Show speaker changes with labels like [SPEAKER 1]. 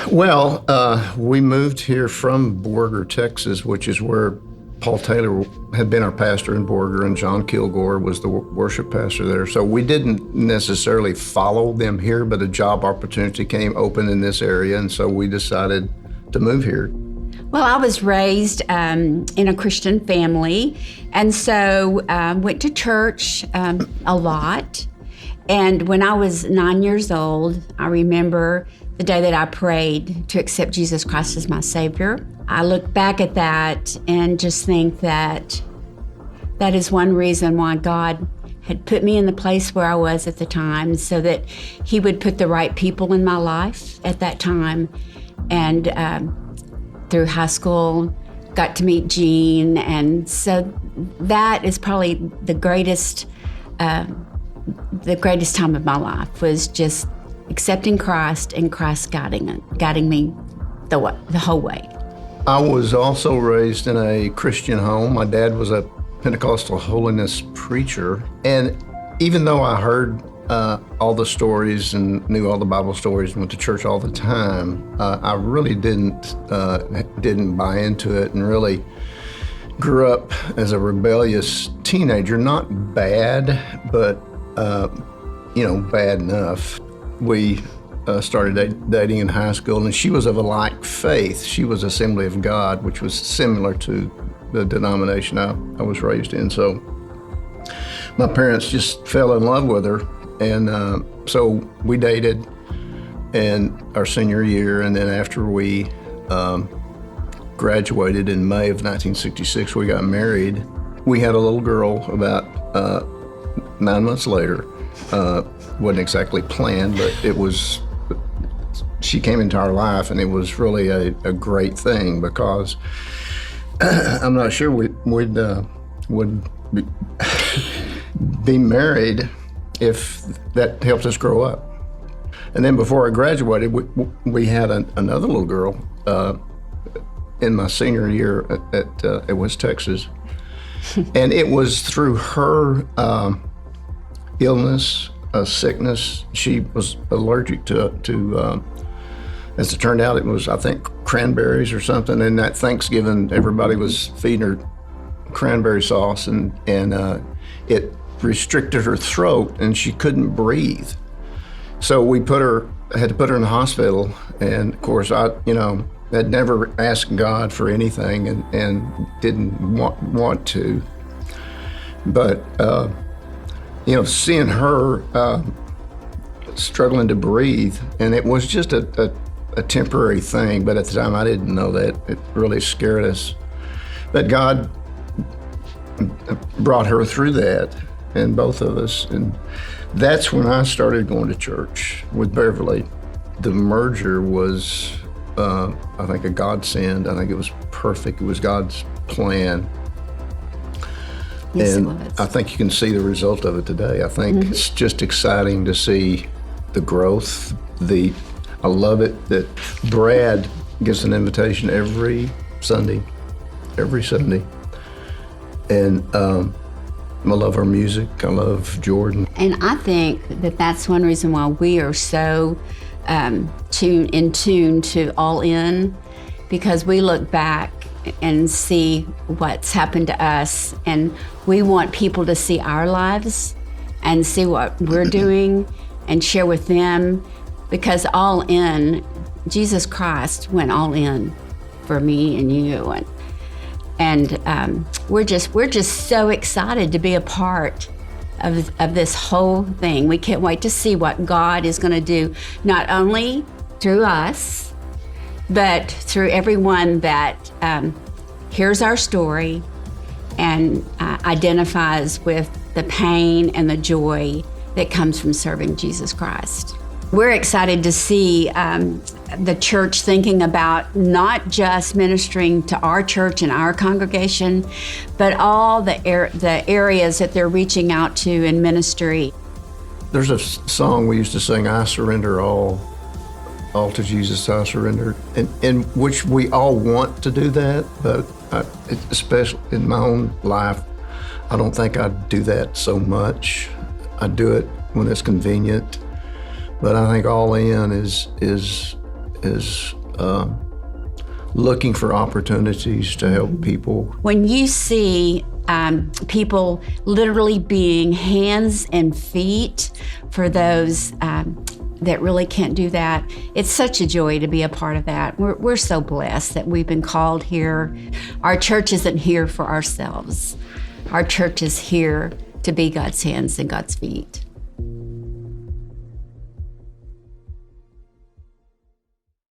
[SPEAKER 1] Well, we moved here from Borger, Texas, which is where Paul Taylor had been our pastor in Borger, and John Kilgore was the worship pastor there. So we didn't necessarily follow them here, but a job opportunity came open in this area, and so we decided to move here.
[SPEAKER 2] Well, I was raised in a Christian family, and so went to church a lot. And when I was 9 years old, I remember the day that I prayed to accept Jesus Christ as my Savior. I look back at that and just think that that is one reason why God had put me in the place where I was at the time, so that He would put the right people in my life at that time. And through high school, got to meet Gene, and so that is probably the greatest time of my life, was just accepting Christ and Christ guiding me the whole way.
[SPEAKER 1] I was also raised in a Christian home. My dad was a Pentecostal holiness preacher, and even though I heard all the stories and knew all the Bible stories and went to church all the time, I really didn't buy into it, and really grew up as a rebellious teenager. Not bad, but bad enough. We started dating in high school, and she was of a like faith. She was Assembly of God, which was similar to the denomination I was raised in. So my parents just fell in love with her, and so we dated in our senior year, and then after we graduated in May of 1966, we got married. We had a little girl about 9 months later. Wasn't exactly planned, but she came into our life, and it was really a great thing, because I'm not sure would be married if that helped us grow up. And then before I graduated, we had another little girl in my senior year at West Texas. And it was through her illness, sickness. She was allergic to as it turned out, it was, I think, cranberries or something. And at Thanksgiving, everybody was feeding her cranberry sauce, and it restricted her throat, and she couldn't breathe. So we had to put her in the hospital. And of course, I had never asked God for anything, and didn't want to. But seeing her struggling to breathe, and it was just a temporary thing, but at the time I didn't know that. It really scared us. But God brought her through that, and both of us. And that's when I started going to church with Beverly. The merger was, I think, a godsend. I think it was perfect. It was God's plan.
[SPEAKER 2] Yes,
[SPEAKER 1] and
[SPEAKER 2] it was.
[SPEAKER 1] I think you can see the result of it today. I think it's just exciting to see the growth. I love it that Brad gets an invitation every Sunday. And I love her music. I love Jordan.
[SPEAKER 2] And I think that that's one reason why we are so in tune to All In, because we look back and see what's happened to us, and we want people to see our lives and see what we're doing and share with them, because All In, Jesus Christ went all in for me and you, and we're just so excited to be a part of this whole thing. We can't wait to see what God is going to do, not only through us, but through everyone that hears our story and identifies with the pain and the joy that comes from serving Jesus Christ. We're excited to see the church thinking about not just ministering to our church and our congregation, but all the areas that they're reaching out to in ministry.
[SPEAKER 1] There's a song we used to sing, I surrender all to Jesus, I surrender, in which we all want to do that, but especially in my own life, I don't think I do that so much. I do it when it's convenient, but I think All In is is looking for opportunities to help people.
[SPEAKER 2] When you see people literally being hands and feet for those that really can't do that, it's such a joy to be a part of that. We're so blessed that we've been called here. Our church isn't here for ourselves. Our church is here to be God's hands and God's feet.